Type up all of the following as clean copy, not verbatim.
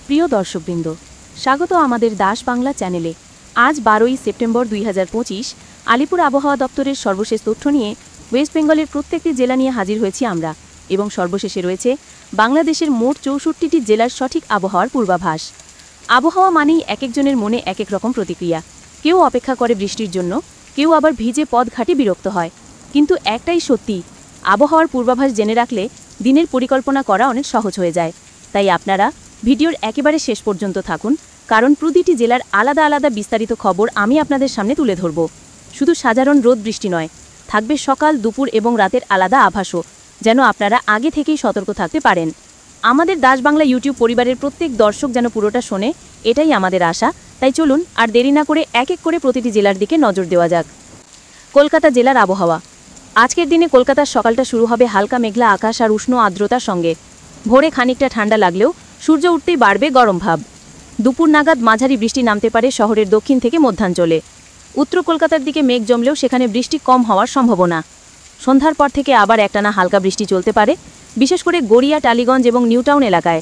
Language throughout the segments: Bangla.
প্রিয় দর্শকবৃন্দ, স্বাগত আমাদের দাস বাংলা চ্যানেলে। আজ 12ই সেপ্টেম্বর 2025 আলিপুর আবহাওয়া দপ্তরের সর্বশেষ তথ্য নিয়ে ওয়েস্ট বেঙ্গলের প্রত্যেকটি জেলা নিয়ে হাজির হয়েছি আমরা, এবং সর্বশেষে রয়েছে বাংলাদেশের মোট 64টি জেলার সঠিক আবহাওয়ার পূর্বাভাস। আবহাওয়া মানেই এক একজনের মনে এক এক রকম প্রতিক্রিয়া। কেউ অপেক্ষা করে বৃষ্টির জন্য, কেউ আবার ভিজে পথ ঘাটে বিরক্ত হয়। কিন্তু একটাই সত্যি, আবহাওয়ার পূর্বাভাস জেনে রাখলে দিনের পরিকল্পনা করা অনেক সহজ হয়ে যায়। তাই আপনারা ভিডিওর একেবারে শেষ পর্যন্ত থাকুন, কারণ প্রতিটি জেলার আলাদা আলাদা বিস্তারিত খবর আমি আপনাদের সামনে তুলে ধরব। শুধু সাধারণ রোদ বৃষ্টি নয়, থাকবে সকাল, দুপুর এবং রাতের আলাদা আভাসও, যেন আপনারা আগে থেকেই সতর্ক থাকতে পারেন। আমাদের দাস বাংলা ইউটিউব পরিবারের প্রত্যেক দর্শক যেন পুরোটা শোনে, এটাই আমাদের আশা। তাই চলুন আর দেরি না করে এক এক করে প্রতিটি জেলার দিকে নজর দেওয়া যাক। কলকাতা জেলার আবহাওয়া। আজকের দিনে কলকাতার সকালটা শুরু হবে হালকা মেঘলা আকাশ আর উষ্ণ আর্দ্রতার সঙ্গে। ভোরে খানিকটা ঠান্ডা লাগলেও সূর্য উঠতেই বাড়বে গরম ভাব। দুপুর নাগাদ মাঝারি বৃষ্টি নামতে পারে শহরের দক্ষিণ থেকে মধ্যাঞ্চলে। উত্তর কলকাতার দিকে মেঘ জমলেও সেখানে বৃষ্টি কম হওয়ার সম্ভাবনা। সন্ধ্যার পর থেকে আবার একটানা হালকা বৃষ্টি চলতে পারে, বিশেষ করে গড়িয়া, টালিগঞ্জ এবং নিউটাউন এলাকায়।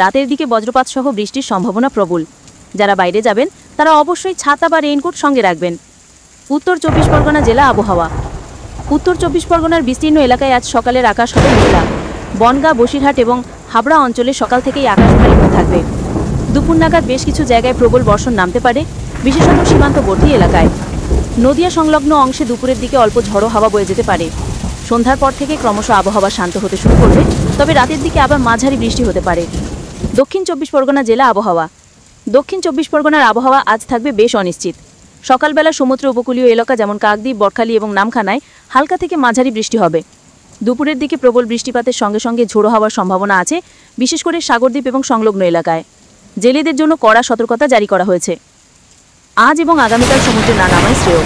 রাতের দিকে বজ্রপাত সহ বৃষ্টির সম্ভাবনা প্রবল। যারা বাইরে যাবেন তারা অবশ্যই ছাতা বা রেইনকোট সঙ্গে রাখবেন। উত্তর 24 পরগনা জেলা আবহাওয়া। উত্তর 24 পরগনার বিস্তীর্ণ এলাকায় আজ সকালের আকাশ হবে মেঘলা। বনগাঁ, বসিরহাট এবং হাবড়া অঞ্চলে সকাল থেকেই আকাশ ভারী হয়ে থাকবে। দুপুর নাগাদ বেশ কিছু জায়গায় প্রবল বর্ষণ নামতে পারে, বিশেষত সীমান্তবর্তী এলাকায়। নদিয়া সংলগ্ন অংশে দুপুরের দিকে অল্প ঝড়ো হাওয়া বয়ে যেতে পারে। সন্ধ্যার পর থেকে ক্রমশ আবহাওয়া শান্ত হতে শুরু করবে, তবে রাতের দিকে আবার মাঝারি বৃষ্টি হতে পারে। দক্ষিণ 24 পরগনা জেলা আবহাওয়া। দক্ষিণ 24 পরগনার আবহাওয়া আজ থাকবে বেশ অনিশ্চিত। সকালবেলা সমুদ্র উপকূলীয় এলাকা যেমন কাকদ্বীপ, বকখালি এবং নামখানায় হালকা থেকে মাঝারি বৃষ্টি হবে। দুপুরের দিকে প্রবল বৃষ্টিপাতের সঙ্গে সঙ্গে ঝোড়ো হওয়ার সম্ভাবনা আছে, বিশেষ করে সাগরদ্বীপ এবং সংলগ্ন এলাকায়। জেলেদের জন্য কড়া সতর্কতা জারি করা হয়েছে। আজ এবং আগামীকাল সমুদ্রে না নামাই শ্রেয়।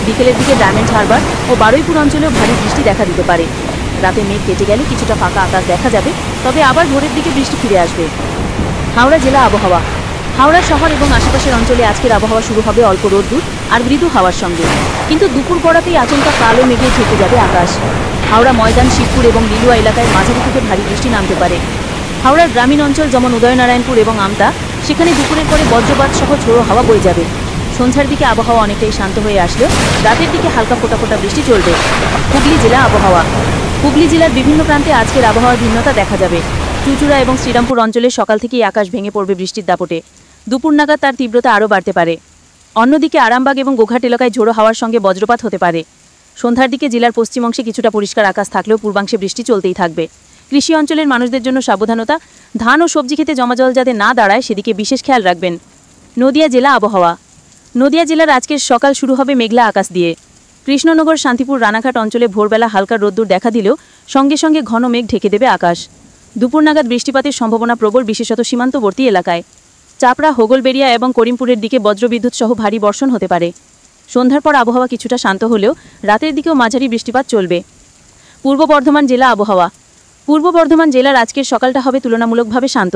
বিকেলের দিকে ডায়মন্ড হারবার ও বারুইপুর অঞ্চলেও ভারী বৃষ্টি দেখা দিতে পারে। রাতে মেঘ কেটে গেলে কিছুটা ফাঁকা আকাশ দেখা যাবে, তবে আবার ভোরের দিকে বৃষ্টি ফিরে আসবে। হাওড়া জেলা আবহাওয়া। হাওড়া শহর এবং আশেপাশের অঞ্চলে আজকের আবহাওয়া শুরু হবে অল্প রোদ্দুর আর মৃদু হাওয়ার সঙ্গে, কিন্তু দুপুর গড়াতেই আচমকা কালো মেঘে ঢেকে যাবে আকাশ। হাওড়া ময়দান, শিবপুর এবং লিলুয়া এলাকায় মাঝারি থেকে ভারী বৃষ্টি নামতে পারে। হাওড়ার গ্রামীণ অঞ্চল যেমন উদয়নারায়ণপুর এবং আমতা, সেখানে দুপুরের পরে বজ্রপাত সহ ঝোড়ো হাওয়া বয়ে যাবে। সন্ধ্যার দিকে আবহাওয়া অনেকটাই শান্ত হয়ে আসলেও রাতের দিকে হালকা ফোটা ফোটা বৃষ্টি চলবে। হুগলি জেলা আবহাওয়া। হুগলি জেলার বিভিন্ন প্রান্তে আজকের আবহাওয়ার ভিন্নতা দেখা যাবে। চুঁচুড়া এবং শ্রীরামপুর অঞ্চলে সকাল থেকেই আকাশ ভেঙে পড়বে বৃষ্টির দাপটে। দুপুর নাগাদ তার তীব্রতা আরও বাড়তে পারে। অন্যদিকে আরামবাগ এবং গোঘাট এলাকায় ঝোড়ো হাওয়ার সঙ্গে বজ্রপাত হতে পারে। সন্ধ্যার দিকে জেলার পশ্চিম অংশে কিছুটা পরিষ্কার আকাশ থাকলেও পূর্বাংশে বৃষ্টি চলতেই থাকবে। কৃষি অঞ্চলের মানুষদের জন্য সাবধানতা, ধান ও সবজি খেতে জমাজল যাতে না দাঁড়ায় সেদিকে বিশেষ খেয়াল রাখবেন। নদিয়া জেলা আবহাওয়া। নদিয়া জেলার আজকের সকাল শুরু হবে মেঘলা আকাশ দিয়ে। কৃষ্ণনগর, শান্তিপুর, রানাঘাট অঞ্চলে ভোরবেলা হালকা রোদ্দুর দেখা দিলেও সঙ্গে সঙ্গে ঘন মেঘ ঢেকে দেবে আকাশ। দুপুর নাগাদ বৃষ্টিপাতের সম্ভাবনা প্রবল, বিশেষত সীমান্তবর্তী এলাকায়। চাপড়া, হোগলবেড়িয়া এবং করিমপুরের দিকে বজ্রবিদ্যুৎ সহ ভারী বর্ষণ হতে পারে। সন্ধ্যার পর আবহাওয়া কিছুটা শান্ত হলেও রাতের দিকেও মাঝারি বৃষ্টিপাত চলবে। পূর্ব বর্ধমান জেলা আবহাওয়া। পূর্ব বর্ধমান জেলার আজকের সকালটা হবে তুলনামূলকভাবে শান্ত।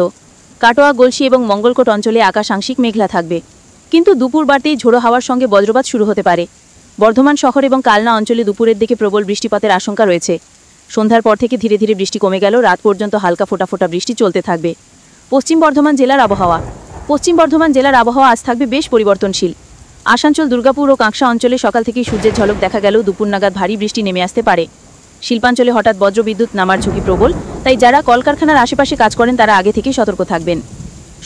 কাটোয়া, গলসি এবং মঙ্গলকোট অঞ্চলে আকাশ আংশিক মেঘলা থাকবে, কিন্তু দুপুর বাড়তেই ঝোড়ো হাওয়ার সঙ্গে বজ্রপাত শুরু হতে পারে। বর্ধমান শহর এবং কালনা অঞ্চলে দুপুরের দিকে প্রবল বৃষ্টিপাতের আশঙ্কা রয়েছে। সন্ধ্যার পর থেকে ধীরে ধীরে বৃষ্টি কমে গেল, রাত পর্যন্ত হালকা ফোটা ফোটা বৃষ্টি চলতে থাকবে। পশ্চিম বর্ধমান জেলার আবহাওয়া। পশ্চিম বর্ধমান জেলার আবহাওয়া আজ থাকবে বেশ পরিবর্তনশীল। আসানসোল, দুর্গাপুর ও কাঁকসা অঞ্চলে সকাল থেকেই সূর্যের ঝলক দেখা গেলেও দুপুর নাগাদ ভারী বৃষ্টি নেমে আসতে পারে। শিল্পাঞ্চলে হঠাৎ বজ্রবিদ্যুৎ নামার ঝুঁকি প্রবল, তাই যারা কলকারখানার আশেপাশে কাজ করেন তারা আগে থেকেই সতর্ক থাকবেন।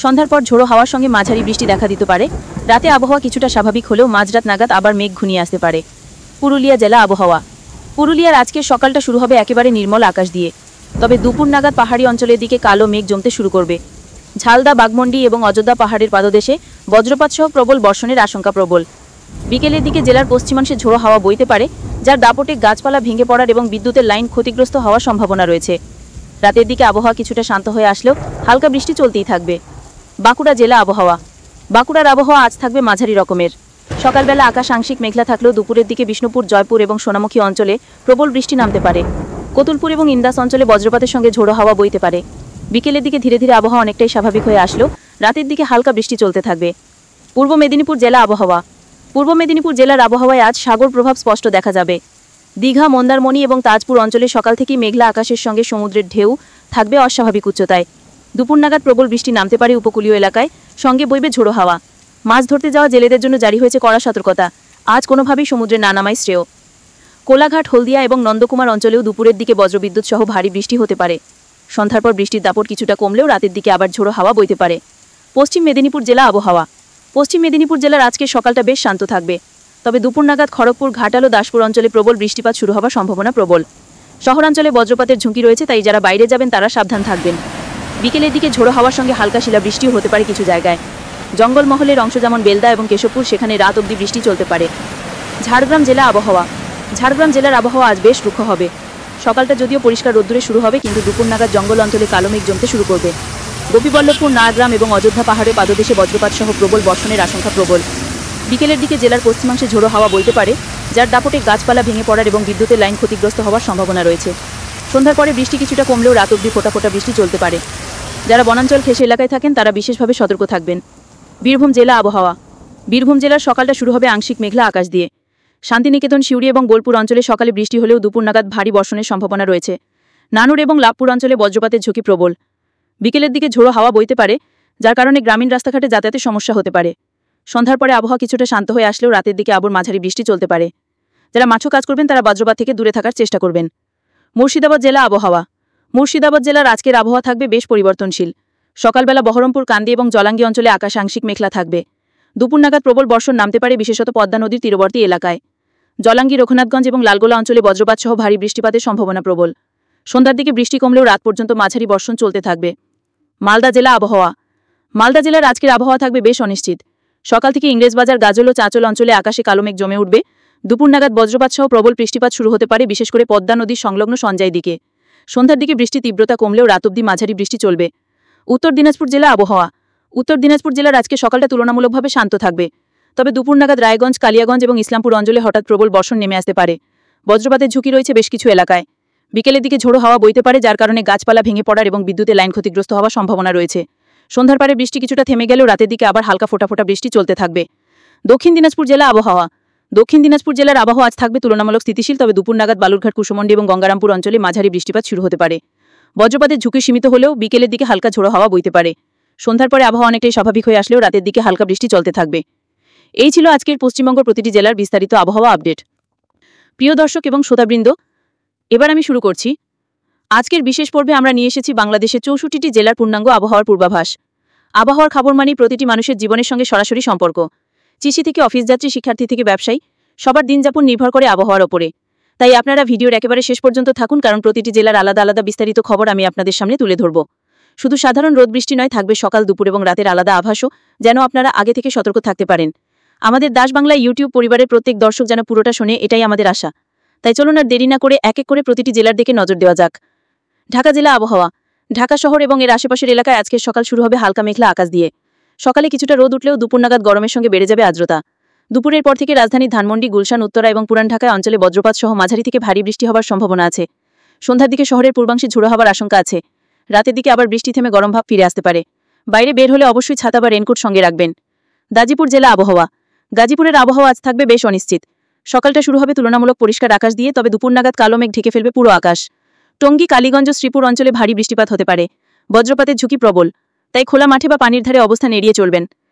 সন্ধ্যার পর ঝোড়ো হাওয়ার সঙ্গে মাঝারি বৃষ্টি দেখা দিতে পারে। রাতে আবহাওয়া কিছুটা স্বাভাবিক হলেও মাঝরাত নাগাদ আবার মেঘ ঘনিয়ে আসতে পারে। পুরুলিয়া জেলা আবহাওয়া। পুরুলিয়ার আজকের সকালটা শুরু হবে একেবারে নির্মল আকাশ দিয়ে, তবে দুপুর নাগাদ পাহাড়ি অঞ্চলের দিকে কালো মেঘ জমতে শুরু করবে। ঝালদা, বাঘমন্ডি এবং অযোধ্যা পাহাড়ের পাদদেশে বজ্রপাত সহ প্রবল বর্ষণের আশঙ্কা প্রবল। বিকেলের দিকে জেলার পশ্চিমাংশে ঝোড়ো হাওয়া বইতে পারে, যার দাপটে গাছপালা ভেঙে পড়ার এবং বিদ্যুতের লাইন ক্ষতিগ্রস্ত হওয়ার সম্ভাবনা রয়েছে। রাতের দিকে আবহাওয়া কিছুটা শান্ত হয়ে আসলেও হালকা বৃষ্টি চলতেই থাকবে। বাঁকুড়া জেলা আবহাওয়া। বাঁকুড়ার আবহাওয়া আজ থাকবে মাঝারি রকমের। সকালবেলা আকাশ আংশিক মেঘলা থাকলেও দুপুরের দিকে বিষ্ণুপুর, জয়পুর এবং সোনামুখী অঞ্চলে প্রবল বৃষ্টি নামতে পারে। কতুলপুর এবং ইন্দাস অঞ্চলে বজ্রপাতের সঙ্গে ঝোড়ো হাওয়া বইতে পারে। বিকেলের দিকে ধীরে ধীরে আবহাওয়া অনেকটাই স্বাভাবিক হয়ে আসলেও রাতের দিকে হালকা বৃষ্টি চলতে থাকবে। পূর্ব মেদিনীপুর জেলা আবহাওয়া। পূর্ব মেদিনীপুর জেলার আবহাওয়ায় আজ সাগর প্রভাব স্পষ্ট দেখা যাবে। দীঘা, মন্দারমণি এবং তাজপুর অঞ্চলে সকাল থেকেই মেঘলা আকাশের সঙ্গে সমুদ্রের ঢেউ থাকবে অস্বাভাবিক উচ্চতায়। দুপুর নাগাদ প্রবল বৃষ্টি নামতে পারে উপকূলীয় এলাকায়, সঙ্গে বইবে ঝোড়ো হাওয়া। মাছ ধরতে যাওয়া জেলেদের জন্য জারি হয়েছে কড়া সতর্কতা। আজ কোনোভাবেই সমুদ্রে না নামাই শ্রেয়। কোলাঘাট, হলদিয়া এবং নন্দকুমার অঞ্চলেও দুপুরের দিকে বজ্রবিদ্যুৎ সহ ভারী বৃষ্টি হতে পারে। সন্ধ্যার পর বৃষ্টির দাপট কিছুটা কমলেও রাতের দিকে আবার ঝোড়ো হাওয়া বইতে পারে। পশ্চিম মেদিনীপুর জেলা আবহাওয়া। পশ্চিম মেদিনীপুর জেলার আজকের সকালটা বেশ শান্ত থাকবে, তবে দুপুর নাগাদ খড়গপুর, ঘাটাল ও দাসপুর অঞ্চলে প্রবল বৃষ্টিপাত শুরু হওয়ার সম্ভাবনা প্রবল। শহরাঞ্চলে বজ্রপাতের ঝুঁকি রয়েছে, তাই যারা বাইরে যাবেন তারা সাবধান থাকবেন। বিকেলের দিকে ঝোড়ো হাওয়ার সঙ্গে হালকা শিলাবৃষ্টিও হতে পারে কিছু জায়গায়। জঙ্গলমহলের অংশ যেমন বেলদা এবং কেশবপুর, সেখানে রাত অবধি বৃষ্টি চলতে পারে। ঝাড়গ্রাম জেলা আবহাওয়া। ঝাড়গ্রাম জেলার আবহাওয়া আজ বেশ রুক্ষ হবে। সকালটা যদিও পরিষ্কার রোদ্দুরে শুরু হবে, কিন্তু দুপুর নাগাদ জঙ্গল অঞ্চলে কালো মেঘ জমতে শুরু করবে। গোপীবল্লভপুর, নারগ্রাম এবং অযোধ্যা পাহাড়ে পাদদেশে বজ্রপাত সহ প্রবল বর্ষণের আশঙ্কা প্রবল। বিকেলের দিকে জেলার পশ্চিমাংশে ঝোড়ো হাওয়া বইতে পারে, যার দাপটে গাছপালা ভেঙে পড়ার এবং বিদ্যুতের লাইন ক্ষতিগ্রস্ত হওয়ার সম্ভাবনা রয়েছে। সন্ধ্যার পরে বৃষ্টি কিছুটা কমলেও রাত অবধি ফোটা ফোটা বৃষ্টি চলতে পারে। যারা বনাঞ্চল ঘেঁষে এলাকায় থাকেন তারা বিশেষভাবে সতর্ক থাকবেন। বীরভূম জেলা আবহাওয়া। বীরভূম জেলার সকালটা শুরু হবে আংশিক মেঘলা আকাশ দিয়ে। শান্তিনিকেতন, সিউড়ি এবং বোলপুর অঞ্চলে সকালে বৃষ্টি হলেও দুপুর নাগাদ ভারী বর্ষণের সম্ভাবনা রয়েছে। নানুর এবং লাভপুর অঞ্চলে বজ্রপাতের ঝুঁকি প্রবল। বিকেলের দিকে ঝোড়ো হাওয়া বইতে পারে, যার কারণে গ্রামীণ রাস্তাঘাটে যাতায়াতের সমস্যা হতে পারে। সন্ধ্যার পরে আবহাওয়া কিছুটা শান্ত হয়ে আসলেও রাতের দিকে আবার মাঝারি বৃষ্টি চলতে পারে। যারা মাঠে কাজ করবেন তারা বজ্রপাত থেকে দূরে থাকার চেষ্টা করবেন। মুর্শিদাবাদ জেলা আবহাওয়া। মুর্শিদাবাদ জেলার আজকের আবহাওয়া থাকবে বেশ পরিবর্তনশীল। সকালবেলা বহরমপুর, কান্দি এবং জলাঙ্গি অঞ্চলে আকাশ আংশিক মেঘলা থাকবে। দুপুর নাগাদ প্রবল বর্ষণ নামতে পারে, বিশেষত পদ্মা নদীর তীরবর্তী এলাকায়। জলাঙ্গি, রঘুনাথগঞ্জ এবং লালগোলা অঞ্চলে বজ্রপাত সহ ভারী বৃষ্টিপাতের সম্ভাবনা প্রবল। সন্ধ্যার দিকে বৃষ্টি কমলেও রাত পর্যন্ত মাঝারি বর্ষণ চলতে থাকবে। মালদা জেলা আবহাওয়া। মালদা জেলার আজকের আবহাওয়া থাকবে বেশ অনিশ্চিত। সকাল থেকে ইংরেজবাজার, গাজল ও চাঁচল অঞ্চলে আকাশে কালো মেঘ জমে উঠবে। দুপুর নাগাদ বজ্রপাত সহ প্রবল বৃষ্টিপাত শুরু হতে পারে, বিশেষ করে পদ্মা নদীর সংলগ্ন সঞ্জাই দিকে। সন্ধ্যার দিকে বৃষ্টি তীব্রতা কমলেও রাত অবধি মাঝারি বৃষ্টি চলবে। উত্তর দিনাজপুর জেলা আবহাওয়া। উত্তর দিনাজপুর জেলার আজকে সকালটা তুলনামূলকভাবে শান্ত থাকবে, তবে দুপুর নাগাদ রায়গঞ্জ, কালিয়াগঞ্জ এবং ইসলামপুর অঞ্চলে হঠাৎ প্রবল বর্ষণ নেমে আসতে পারে। বজ্রপাতের ঝুঁকি রয়েছে বেশ কিছু এলাকায়। বিকেলের দিকে ঝোড়ো হাওয়া বইতে পারে, যার কারণে গাছপালা ভেঙে পড়ার এবং বিদ্যুতের লাইন ক্ষতিগ্রস্ত হওয়ার সম্ভাবনা রয়েছে। সন্ধ্যার পরে বৃষ্টি কিছুটা থেমে গেলেও রাতের দিকে আবার হালকা ফোটা ফোটা বৃষ্টি চলতে থাকবে। দক্ষিণ দিনাজপুর জেলা আবহাওয়া। দক্ষিণ দিনাজপুর জেলার আবহাওয়া আজ থাকবে তুলনামূলক স্থিতিশীল, তবে দুপুর নাগাদ বালুরঘাট, কুশমন্ডি এবং গঙ্গারামপুর অঞ্চলে মাঝারি বৃষ্টিপাত শুরু হতে পারে। বজ্রপাতের ঝুঁকি সীমিত হলেও বিকেলের দিকে হালকা ঝোড়ো হাওয়া বইতে পারে। সন্ধ্যার পরে আবহাওয়া অনেকটাই স্বাভাবিক হয়ে আসলেও রাতের দিকে হালকা বৃষ্টি চলতে থাকবে। এই ছিল আজকের পশ্চিমবঙ্গ প্রতিটি জেলার বিস্তারিত আবহাওয়া আপডেট। প্রিয় দর্শক এবং শ্রোতাবৃন্দ, এবার আমি শুরু করছি। আজকের বিশেষ পর্বে আমরা নিয়ে এসেছি বাংলাদেশের 64টি জেলার পূর্ণাঙ্গ আবহাওয়ার পূর্বাভাস। আবহাওয়ার খবর মানেই প্রতিটি মানুষের জীবনের সঙ্গে সরাসরি সম্পর্ক। চিঠি থেকে অফিস যাত্রী, শিক্ষার্থী থেকে ব্যবসায়ী, সবার দিনযাপন নির্ভর করে আবহাওয়ার ওপরে। তাই আপনারা ভিডিওর একেবারে শেষ পর্যন্ত থাকুন, কারণ প্রতিটি জেলার আলাদা আলাদা বিস্তারিত খবর আমি আপনাদের সামনে তুলে ধরব। শুধু সাধারণ রোদ বৃষ্টি নয়, থাকবে সকাল, দুপুর এবং রাতের আলাদা আভাসও, যেন আপনারা আগে থেকে সতর্ক থাকতে পারেন। আমাদের দাস বাংলা ইউটিউব পরিবারের প্রত্যেক দর্শক যেন পুরোটা শোনে, এটাই আমাদের আশা। তাই চলুন আর দেরি না করে এক এক করে প্রতিটি জেলার দিকে নজর দেওয়া যাক। ঢাকা জেলা আবহাওয়া। ঢাকা শহর এবং এর আশেপাশের এলাকায় আজকের সকাল শুরু হবে হালকা মেঘলা আকাশ দিয়ে। সকালে কিছুটা রোদ উঠলেও দুপুর নাগাদ গরমের সঙ্গে বেড়ে যাবে আর্দ্রতা। দুপুরের পর থেকে রাজধানী ধানমন্ডি, গুলশান, উত্তরা এবং পুরান ঢাকায় অঞ্চলে বজ্রপাত সহ মাঝারি থেকে ভারী বৃষ্টি হওয়ার সম্ভাবনা আছে। সন্ধ্যার দিকে শহরের পূর্বাংশে ঝোড়ো হওয়ার আশঙ্কা আছে। রাতের দিকে আবার বৃষ্টি থেমে গরম ভাব ফিরে আসতে পারে। বাইরে বের হলে অবশ্যই ছাতা বা রেনকোট সঙ্গে রাখবেন। গাজীপুর জেলা আবহাওয়া। গাজীপুরের আবহাওয়া আজ থাকবে বেশ অনিশ্চিত। সকালটা শুরু হবে তুলনামূলক পরিষ্কার আকাশ দিয়ে, তবে দুপুর নাগাদ কালো মেঘ ঢেকে ফেলবে পুরো আকাশ। টঙ্গী, কালীগঞ্জ, শ্রীপুর অঞ্চলে ভারী বৃষ্টিপাত হতে পারে। বজ্রপাতের ঝুঁকি প্রবল, তাই খোলা মাঠে বা পানির ধারে অবস্থান এড়িয়ে চলবেন।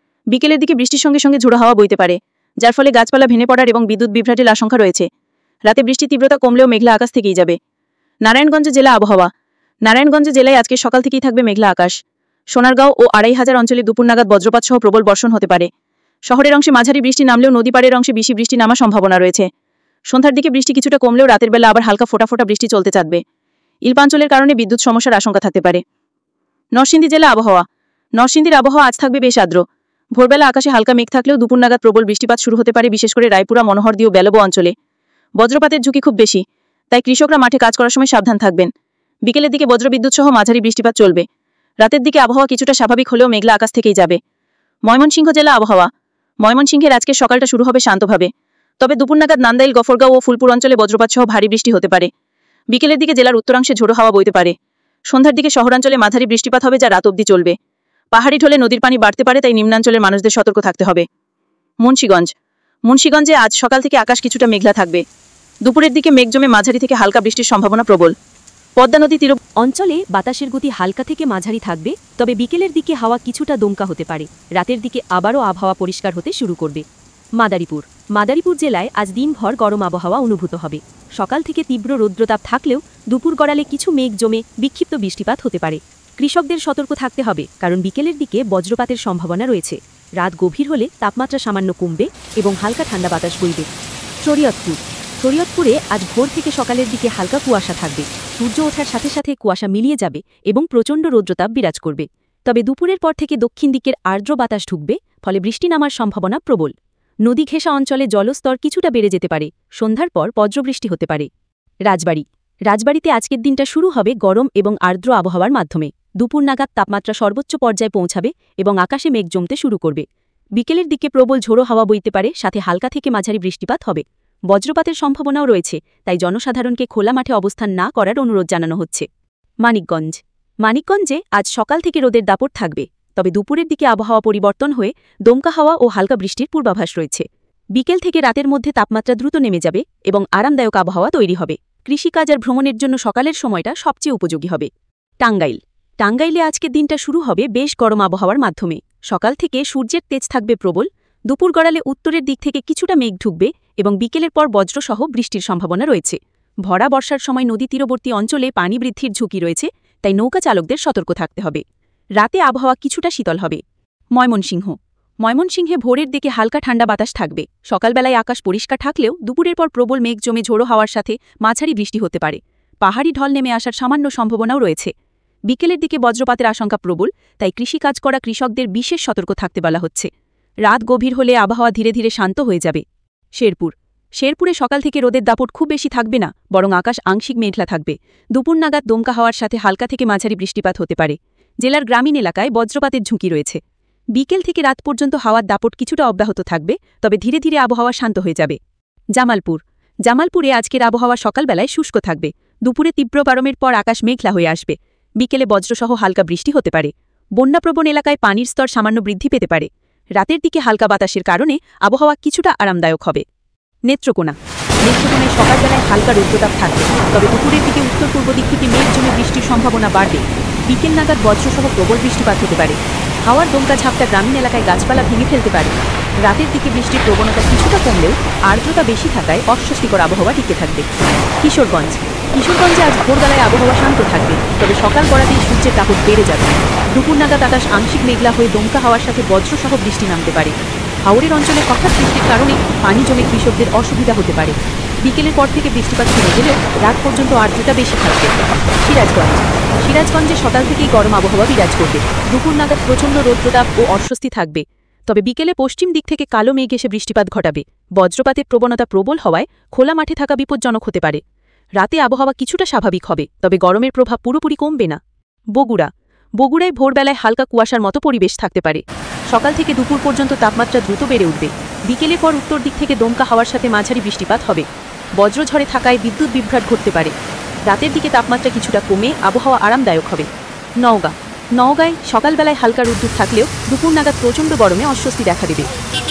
বিকেলের দিকে বৃষ্টির সঙ্গে সঙ্গে ঝোড়ো হাওয়া বইতে পারে, যার ফলে গাছপালা ভেঙে পড়ার এবং বিদ্যুৎ বিভ্রাটের আশঙ্কা রয়েছে। রাতে বৃষ্টির তীব্রতা কমলেও মেঘলা আকাশ থেকেই যাবে। নারায়ণগঞ্জ জেলা আবহাওয়া। নারায়ণগঞ্জ জেলায় আজকে সকাল থেকেই থাকবে মেঘলা আকাশ। সোনারগাঁও ও 2500 অঞ্চলে দুপুর নাগাদ বজ্রপাত সহ প্রবল বর্ষণ হতে পারে। শহরের অংশে মাঝারি বৃষ্টি নামলেও নদী পাড়ের অংশে বেশি বৃষ্টি নামার সম্ভাবনা রয়েছে। সন্ধ্যার দিকে বৃষ্টি কিছুটা কমলেও রাতের বেলা আবার হালকা ফোটা ফোটা বৃষ্টি চলতে থাকবে। ইলপাঞ্চলের কারণে বিদ্যুৎ সমস্যার আশঙ্কা থাকতে পারে। নরসিংদী জেলা আবহাওয়া। নরসিংদীর আবহাওয়া আজ থাকবে বেশ আর্দ্র। ভোরবেলা আকাশে হালকা মেঘ থাকলেও দুপুর নাগাদ প্রবল বৃষ্টিপাত শুরু হতে পারে, বিশেষ করে রায়পুরা, মনোহরদী ও বেলবো অঞ্চলে। বজ্রপাতের ঝুঁকি খুব বেশি, তাই কৃষকরা মাঠে কাজ করার সময় সাবধান থাকবেন। বিকেলের দিকে বজ্রবিদ্যুৎ সহ মাঝারি বৃষ্টিপাত চলবে। রাতের দিকে আবহাওয়া কিছুটা স্বাভাবিক হলেও মেঘলা আকাশ থেকেই যাবে। ময়মনসিংহ জেলা আবহাওয়া। ময়মনসিংহের আজকে সকালটা শুরু হবে শান্তভাবে, তবে দুপুর নাগাদ নান্দাইল, গফরগাঁও ও ফুলপুর অঞ্চলে বজ্রপাত সহ ভারী বৃষ্টি হতে পারে। বিকেলের দিকে জেলার উত্তরাংশে ঝোড়ো হাওয়া বইতে পারে। সন্ধ্যার দিকে শহরাঞ্চলে মাঝারি বৃষ্টিপাত হবে, যা রাত অবধি চলবে। পাহাড়ি ঢলে নদীর পানি বাড়তে পারে, তাই নিম্নাঞ্চলের মানুষদের সতর্ক থাকতে হবে। মুন্সিগঞ্জ। মুন্সিগঞ্জে আজ সকাল থেকে আকাশ কিছুটা মেঘলা থাকবে। দুপুরের দিকে মেঘ জমে মাঝারি থেকে হালকা বৃষ্টির সম্ভাবনা প্রবল। পদ্মা নদী তীর অঞ্চলে বাতাসের গতি হালকা থেকে মাঝারি থাকবে, তবে বিকেলের দিকে হাওয়া কিছুটা দমকা হতে পারে। রাতের দিকে আবারও আবহাওয়া পরিষ্কার হতে শুরু করবে। মাদারীপুর জেলায় আজ দিনভর গরম আবহাওয়া অনুভূত হবে। সকাল থেকে তীব্র রৌদ্রতাপ থাকলেও দুপুর গড়ালে কিছু মেঘ জমে বিক্ষিপ্ত বৃষ্টিপাত হতে পারে। কৃষকদের সতর্ক থাকতে হবে, কারণ বিকেলের দিকে বজ্রপাতের সম্ভাবনা রয়েছে। রাত গভীর হলে তাপমাত্রা সামান্য কমবে এবং হালকা ঠান্ডা বাতাস বইবে। শরীয়তপুরে আজ ভোর থেকে সকালের দিকে হালকা কুয়াশা থাকবে। সূর্য ওঠার সাথে সাথে কুয়াশা মিলিয়ে যাবে এবং প্রচণ্ড রৌদ্রতাপ বিরাজ করবে। তবে দুপুরের পর থেকে দক্ষিণ দিকের আর্দ্র বাতাস ঢুকবে, ফলে বৃষ্টি নামার সম্ভাবনা প্রবল। নদী ঘেঁষা অঞ্চলে জলস্তর কিছুটা বেড়ে যেতে পারে। সন্ধ্যার পর বজ্রবৃষ্টি হতে পারে। রাজবাড়িতে আজকের দিনটা শুরু হবে গরম এবং আর্দ্র আবহাওয়ার মাধ্যমে। দুপুর নাগাদ তাপমাত্রা সর্বোচ্চ পর্যায়ে পৌঁছাবে এবং আকাশে মেঘ জমতে শুরু করবে। বিকেলের দিকে প্রবল ঝোড়ো হাওয়া বইতে পারে, সাথে হালকা থেকে মাঝারি বৃষ্টিপাত হবে। বজ্রপাতের সম্ভাবনাও রয়েছে, তাই জনসাধারণকে খোলা মাঠে অবস্থান না করার অনুরোধ জানানো হচ্ছে। মানিকগঞ্জে আজ সকাল থেকে রোদের দাপট থাকবে, তবে দুপুরের দিকে আবহাওয়া পরিবর্তন হয়ে দমকা হাওয়া ও হালকা বৃষ্টির পূর্বাভাস রয়েছে। বিকেল থেকে রাতের মধ্যে তাপমাত্রা দ্রুত নেমে যাবে এবং আরামদায়ক আবহাওয়া তৈরি হবে। কৃষিকাজ আর ভ্রমণের জন্য সকালের সময়টা সবচেয়ে উপযোগী হবে। টাঙ্গাইলে আজকের দিনটা শুরু হবে বেশ গরম আবহাওয়ার মাধ্যমে। সকাল থেকে সূর্যের তেজ থাকবে প্রবল। দুপুর গড়ালে উত্তরের দিক থেকে কিছুটা মেঘ ঢুকবে এবং বিকেলের পর বজ্রসহ বৃষ্টির সম্ভাবনা রয়েছে। ভরা বর্ষার সময় নদী তীরবর্তী অঞ্চলে পানি বৃদ্ধির ঝুঁকি রয়েছে, তাই নৌকা চালকদের সতর্ক থাকতে হবে। রাতে আবহাওয়া কিছুটা শীতল হবে। ময়মনসিংহে ভোরের দিকে হালকা ঠান্ডা বাতাস থাকবে। সকালবেলায় আকাশ পরিষ্কার থাকলেও দুপুরের পর প্রবল মেঘ জমে ঝোড়ো হাওয়ার সাথে মাঝারি বৃষ্টি হতে পারে। পাহাড়ি ঢল নেমে আসার সামান্য সম্ভাবনাও রয়েছে। বিকেলের দিকে বজ্রপাতের আশঙ্কা প্রবল, তাই কৃষিকাজ করা কৃষকদের বিশেষ সতর্ক থাকতে বলা হচ্ছে। রাত গভীর হলে আবহাওয়া ধীরে ধীরে শান্ত হয়ে যাবে। শেরপুরে সকাল থেকে রোদের দাপট খুব বেশি থাকবে না, বরং আকাশ আংশিক মেঘলা থাকবে। দুপুর নাগাদ দমকা হাওয়ার সাথে হালকা থেকে মাঝারি বৃষ্টিপাত হতে পারে। জেলার গ্রামীণ এলাকায় বজ্রপাতের ঝুঁকি রয়েছে। বিকেল থেকে রাত পর্যন্ত হাওয়ার দাপট কিছুটা অব্যাহত থাকবে, তবে ধীরে ধীরে আবহাওয়া শান্ত হয়ে যাবে। জামালপুরে আজকের আবহাওয়া সকালবেলায় শুষ্ক থাকবে। দুপুরে তীব্র গরমের পর আকাশ মেঘলা হয়ে আসবে। বিকেলে বজ্রসহ হালকা বৃষ্টি হতে পারে। বন্যাপ্রবণ এলাকায় পানির স্তর সামান্য বৃদ্ধি পেতে পারে। রাতের দিকে হালকা বাতাসের কারণে আবহাওয়া কিছুটা আরামদায়ক হবে। নেত্রকোনায় সকালবেলায় হালকা রৌদ্রতাপ থাকবে, তবে দুপুরের দিকে উত্তর পূর্ব দিক থেকে মেঘ জমে বৃষ্টির সম্ভাবনা বাড়বে। বিকেল নাগাদ বজ্রসহ প্রবল বৃষ্টিপাত হতে পারে। হাওয়ার দমকা ঝাপটা গ্রামীণ এলাকায় গাছপালা ভেঙে ফেলতে পারে। রাতের দিকে বৃষ্টির প্রবণতা কিছুটা কমলেও আর্দ্রতা বেশি থাকায় অস্বস্তিকর আবহাওয়া টিকে থাকবে। কিশোরগঞ্জে আজ ভোরবেলায় আবহাওয়া শান্ত থাকবে, তবে সকাল গড়াতেই সূর্যের দাপট বেড়ে যাবে। দুপুর নাগাদ আকাশ আংশিক মেঘলা হয়ে দমকা হাওয়ার সাথে বজ্রসহ বৃষ্টি নামতে পারে। হাওরের অঞ্চলে হঠাৎ বৃষ্টির কারণে পানি জমে কৃষকদের অসুবিধা হতে পারে। বিকেলের পর থেকে বৃষ্টিপাত থেমে গেলেও রাত পর্যন্ত আর্দ্রতা বেশি থাকবে। সিরাজগঞ্জে সকাল থেকেই গরম আবহাওয়া বিরাজ করবে। দুপুর নাগাদ প্রচণ্ড রৌদ্রতাপ ও অস্বস্তি থাকবে, তবে বিকেলে পশ্চিম দিক থেকে কালো মেঘ এসে বৃষ্টিপাত ঘটাবে। বজ্রপাতের প্রবণতা প্রবল হওয়ায় খোলা মাঠে থাকা বিপজ্জনক হতে পারে। রাতে আবহাওয়া কিছুটা স্বাভাবিক হবে, তবে গরমের প্রভাব পুরোপুরি কমবে না। বগুড়ায় ভোরবেলায় হালকা কুয়াশার মতো পরিবেশ থাকতে পারে। সকাল থেকে দুপুর পর্যন্ত তাপমাত্রা দ্রুত বেড়ে উঠবে। বিকেলের পর উত্তর দিক থেকে দমকা হাওয়ার সাথে মাঝারি বৃষ্টিপাত হবে। বজ্রঝড়ে থাকায় বিদ্যুৎ বিভ্রাট ঘটতে পারে। রাতের দিকে তাপমাত্রা কিছুটা কমে আবহাওয়া আরামদায়ক হবে। নওগাঁয় সকালবেলায় হালকা রোদ্দুর থাকলেও দুপুর নাগাদ প্রচণ্ড গরমে অস্বস্তি দেখা দেবে।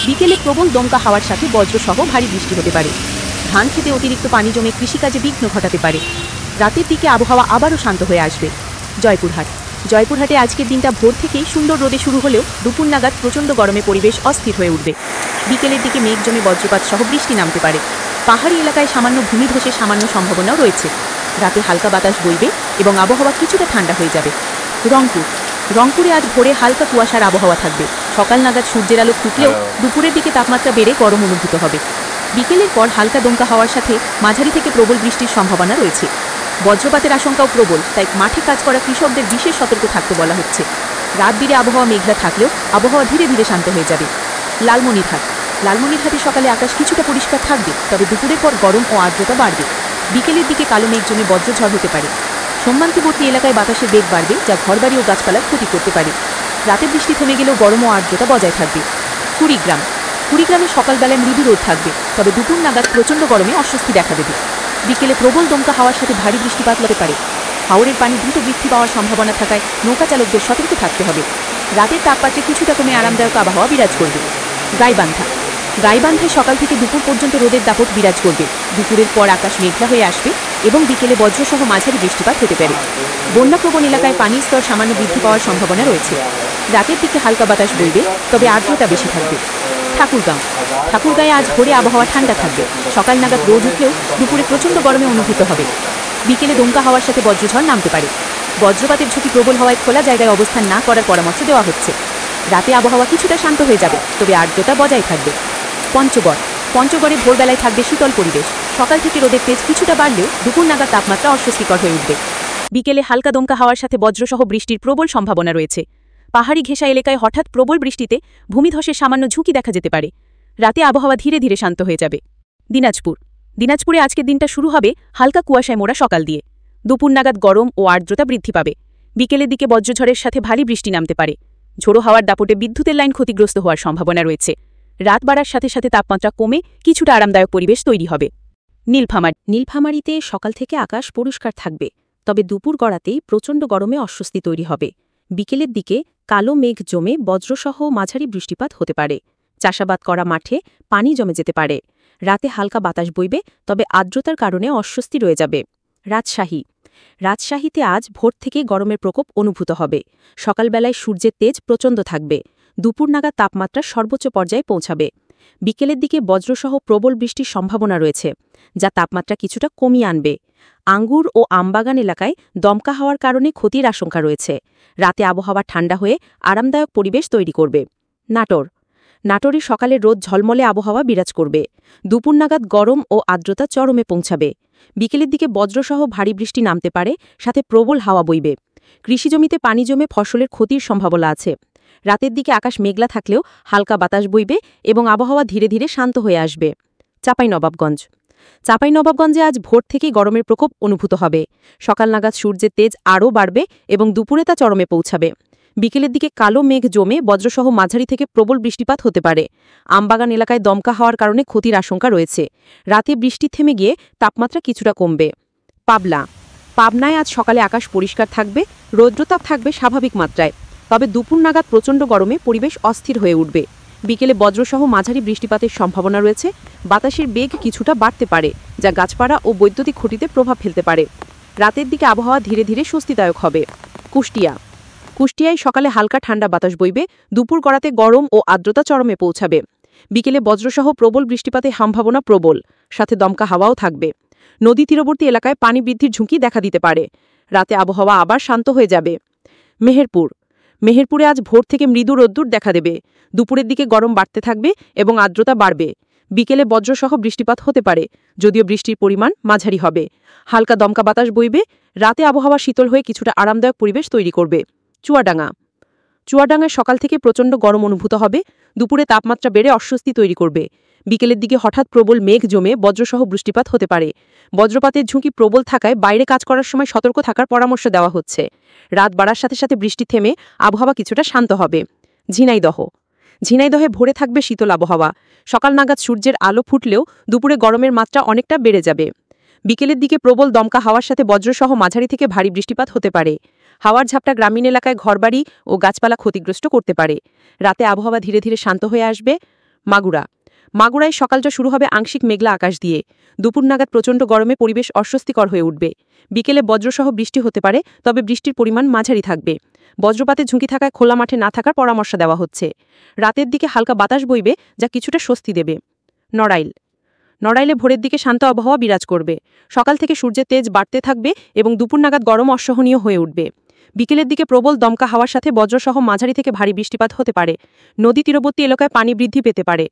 বিকেলে প্রবল দমকা হাওয়ার সাথে বজ্রসহ ভারী বৃষ্টি হতে পারে। ধান খেতে অতিরিক্ত পানি জমে কৃষিকাজে বিঘ্ন ঘটাতে পারে। রাতের দিকে আবহাওয়া আবারও শান্ত হয়ে আসবে। জয়পুরহাটে আজকের দিনটা ভোর থেকেই সুন্দর রোদে শুরু হলেও দুপুর নাগাদ প্রচণ্ড গরমে পরিবেশ অস্থির হয়ে উঠবে। বিকেলের দিকে মেঘ জমে বজ্রপাত সহ বৃষ্টি নামতে পারে। পাহাড়ি এলাকায় সামান্য ভূমিধসের সামান্য সম্ভাবনাও রয়েছে। রাতে হালকা বাতাস বইবে এবং আবহাওয়া কিছুটা ঠান্ডা হয়ে যাবে। রংপুরে আজ ভোরে হালকা কুয়াশার আবহাওয়া থাকবে। সকাল নাগাদ সূর্যের আলো ফুটলেও দুপুরের দিকে তাপমাত্রা বেড়ে গরম অনুভূত হবে। বিকেলের পর হালকা দমকা হাওয়ার সাথে মাঝারি থেকে প্রবল বৃষ্টির সম্ভাবনা রয়েছে। বজ্রপাতের আশঙ্কাও প্রবল, তাই মাঠে কাজ করা কৃষকদের বিশেষ সতর্ক থাকতে বলা হচ্ছে। রাত দিনে আবহাওয়া মেঘলা থাকলেও আবহাওয়া ধীরে ধীরে শান্ত হয়ে যাবে। লালমনিরহাটে সকালে আকাশ কিছুটা পরিষ্কার থাকবে, তবে দুপুরের পর গরম ও আর্দ্রতা বাড়বে। বিকেলের দিকে কালো মেঘ জমে বজ্রঝড় হতে পারে। সীমান্তবর্তী এলাকায় বাতাসের বেগ বাড়বে, যা ঘরবাড়ি ও গাছপালার ক্ষতি করতে পারে। রাতে বৃষ্টি থেমে গেলেও গরম ও আর্দ্রতা বজায় থাকবে। কুড়িগ্রামে সকালবেলায় মৃদু রোদ থাকবে, তবে দুপুর নাগাদ প্রচণ্ড গরমে অস্বস্তি দেখা দেবে। বিকেলে প্রবল দমকা হাওয়ার সাথে ভারী বৃষ্টিপাত হতে পারে। হাওরের পানি দ্রুত বৃদ্ধি পাওয়ার সম্ভাবনা থাকায় নৌকা চালকদের সতর্ক থাকতে হবে। রাতের তাপমাত্রা কিছুটা কমে আরামদায়ক আবহাওয়া বিরাজ করবে। গাইবান্ধায় সকাল থেকে দুপুর পর্যন্ত রোদের দাপট বিরাজ করবে। দুপুরের পর আকাশ মেঘলা হয়ে আসবে এবং বিকেলে বজ্রসহ মাঝারি বৃষ্টিপাত হতে পারে। বন্যাপ্রবণ এলাকায় পানির স্তর সামান্য বৃদ্ধি পাওয়ার সম্ভাবনা রয়েছে। রাতের দিকে হালকা বাতাস বইবে, তবে আর্দ্রতা বেশি থাকবে। ঠাকুরগাঁয়ে আজ ভোরে আবহাওয়া ঠান্ডা থাকবে। সকাল নাগাদ রোদ উঠলেও দুপুরে প্রচণ্ড গরমে অনুভূত হবে। বিকেলে দমকা হাওয়ার সাথে বজ্রঝড় নামতে পারে। বজ্রপাতের ঝুঁকি প্রবল হওয়ায় খোলা জায়গায় অবস্থান না করার পরামর্শ দেওয়া হচ্ছে। রাতে আবহাওয়া কিছুটা শান্ত হয়ে যাবে, তবে আর্দ্রতা বজায় থাকবে। পঞ্চগড়ে ভোরবেলায় থাকবে শীতল পরিবেশ। সকাল থেকে রোদের তেজ কিছুটা বাড়লেও দুপুর নাগাদ তাপমাত্রা অস্বস্তিকর হয়ে উঠবে। বিকেলে হালকা দমকা হাওয়ার সাথে বজ্রসহ বৃষ্টির প্রবল সম্ভাবনা রয়েছে। পাহাড়ি ঘেঁষা এলাকায় হঠাৎ প্রবল বৃষ্টিতে ভূমিধসের সামান্য ঝুঁকি দেখা যেতে পারে। রাতে আবহাওয়া ধীরে ধীরে শান্ত হয়ে যাবে। দিনাজপুরে আজকের দিনটা শুরু হবে হালকা কুয়াশায় মোড়া সকাল দিয়ে। দুপুর নাগাদ গরম ও আর্দ্রতা বৃদ্ধি পাবে। বিকেলের দিকে বজ্রঝড়ের সাথে ভারী বৃষ্টি নামতে পারে। ঝোড়ো হাওয়ার দাপটে বিদ্যুতের লাইন ক্ষতিগ্রস্ত হওয়ার সম্ভাবনা রয়েছে। রাত বাড়ার সাথে সাথে তাপমাত্রা কমে কিছুটা আরামদায়ক পরিবেশ তৈরি হবে। নীলফামারীতে সকাল থেকে আকাশ পরিষ্কার থাকবে, তবে দুপুর গড়াতেই প্রচণ্ড গরমে অস্বস্তি তৈরি হবে। বিকেলের দিকে কালো মেঘ জমে বজ্রসহ মাঝারি বৃষ্টিপাত হতে পারে। চাষাবাদ করা মাঠে পানি জমে যেতে পারে। রাতে হালকা বাতাস বইবে, তবে আর্দ্রতার কারণে অস্বস্তি রয়ে যাবে। রাজশাহীতে আজ ভোর থেকে গরমের প্রকোপ অনুভূত হবে। সকালবেলায় সূর্যের তেজ প্রচণ্ড থাকবে। দুপুর নাগাদ তাপমাত্রা সর্বোচ্চ পর্যায়ে পৌঁছাবে। বিকেলের দিকে বজ্রসহ প্রবল বৃষ্টির সম্ভাবনা রয়েছে, যা তাপমাত্রা কিছুটা কমিয়ে আনবে। আঙ্গুর ও আমবাগান এলাকায় দমকা হওয়ার কারণে ক্ষতির আশঙ্কা রয়েছে। রাতে আবহাওয়া ঠান্ডা হয়ে আরামদায়ক পরিবেশ তৈরি করবে। নাটোরে সকালে রোদ ঝলমলে আবহাওয়া বিরাজ করবে। দুপুর নাগাদ গরম ও আর্দ্রতা চরমে পৌঁছাবে। বিকেলের দিকে বজ্রসহ ভারী বৃষ্টি নামতে পারে, সাথে প্রবল হাওয়া বইবে। কৃষিজমিতে পানি জমে ফসলের ক্ষতির সম্ভাবনা আছে। রাতের দিকে আকাশ মেঘলা থাকলেও হালকা বাতাস বইবে এবং আবহাওয়া ধীরে ধীরে শান্ত হয়ে আসবে। চাঁপাইনবাবগঞ্জে আজ ভোর থেকেই গরমের প্রকোপ অনুভূত হবে। সকাল নাগাদ সূর্যের তেজ আরও বাড়বে এবং দুপুরে তা চরমে পৌঁছাবে। বিকেলের দিকে কালো মেঘ জমে বজ্রসহ মাঝারি থেকে প্রবল বৃষ্টিপাত হতে পারে। আমবাগান এলাকায় দমকা হওয়ার কারণে ক্ষতির আশঙ্কা রয়েছে। রাতে বৃষ্টি থেমে গিয়ে তাপমাত্রা কিছুটা কমবে। পাবনায় আজ সকালে আকাশ পরিষ্কার থাকবে, রৌদ্রতাপ থাকবে স্বাভাবিক মাত্রায়, তবে দুপুর নাগাদ প্রচণ্ড গরমে পরিবেশ অস্থির হয়ে উঠবে। বিকেলে বজ্রসহ মাঝারি বৃষ্টিপাতের সম্ভাবনা রয়েছে। বাতাসের বেগ কিছুটা বাড়তে পারে, যা গাছপালা ও বৈদ্যুতিক খুঁটিতে প্রভাব ফেলতে পারে। রাতের দিকে আবহাওয়া ধীরে ধীরে স্বস্তিদায়ক হবে। কুষ্টিয়ায় সকালে হালকা ঠান্ডা বাতাস বইবে। দুপুর গড়াতে গরম ও আর্দ্রতা চরমে পৌঁছাবে। বিকেলে বজ্রসহ প্রবল বৃষ্টিপাতের সম্ভাবনা প্রবল, সাথে দমকা হাওয়াও থাকবে। নদী তীরবর্তী এলাকায় পানি বৃদ্ধির ঝুঁকি দেখা দিতে পারে। রাতে আবহাওয়া আবার শান্ত হয়ে যাবে। মেহেরপুরে আজ ভোর থেকে মৃদু রোদ্দুর দেখা দেবে। দুপুরের দিকে গরম বাড়তে থাকবে এবং আর্দ্রতা বাড়বে। বিকেলে বজ্রসহ বৃষ্টিপাত হতে পারে, যদিও বৃষ্টির পরিমাণ মাঝারি হবে। হালকা দমকা বাতাস বইবে। রাতে আবহাওয়া শীতল হয়ে কিছুটা আরামদায়ক পরিবেশ তৈরি করবে। চুয়াডাঙ্গায় সকাল থেকে প্রচণ্ড গরম অনুভূত হবে। দুপুরে তাপমাত্রা বেড়ে অস্বস্তি তৈরি করবে। বিকেলের দিকে হঠাৎ প্রবল মেঘ জমে বজ্রসহ বৃষ্টিপাত হতে পারে। বজ্রপাতের ঝুঁকি প্রবল থাকায় বাইরে কাজ করার সময় সতর্ক থাকার পরামর্শ দেওয়া হচ্ছে। রাত বাড়ার সাথে সাথে বৃষ্টি থেমে আবহাওয়া কিছুটা শান্ত হবে। ঝিনাইদহে ভোরে থাকবে শীতল আবহাওয়া। সকাল নাগাদ সূর্যের আলো ফুটলেও দুপুরে গরমের মাত্রা অনেকটা বেড়ে যাবে। বিকেলের দিকে প্রবল দমকা হাওয়ার সাথে বজ্রসহ মাঝারি থেকে ভারী বৃষ্টিপাত হতে পারে। হাওয়ার ঝাপটা গ্রামীণ এলাকায় ঘরবাড়ি ও গাছপালা ক্ষতিগ্রস্ত করতে পারে। রাতে আবহাওয়া ধীরে ধীরে শান্ত হয়ে আসবে। মাগুরায় সকালটা শুরু হবে আংশিক মেঘলা আকাশ দিয়ে। দুপুর নাগাদ প্রচণ্ড গরমে পরিবেশ অস্বস্তিকর হয়ে উঠবে। বিকেলে বজ্রসহ বৃষ্টি হতে পারে, তবে বৃষ্টির পরিমাণ মাঝারি থাকবে। বজ্রপাতের ঝুঁকি থাকায় খোলা মাঠে না থাকার পরামর্শ দেওয়া হচ্ছে। রাতের দিকে হালকা বাতাস বইবে, যা কিছুটা স্বস্তি দেবে। নড়াইলে ভোরের দিকে শান্ত আবহাওয়া বিরাজ করবে। সকাল থেকে সূর্যের তেজ বাড়তে থাকবে এবং দুপুর নাগাদ গরম অসহনীয় হয়ে উঠবে। বিকেলের দিকে প্রবল দমকা হাওয়ার সাথে বজ্রসহ মাঝারি থেকে ভারী বৃষ্টিপাত হতে পারে। নদী তীরবর্তী এলাকায় পানি বৃদ্ধি পেতে পারে।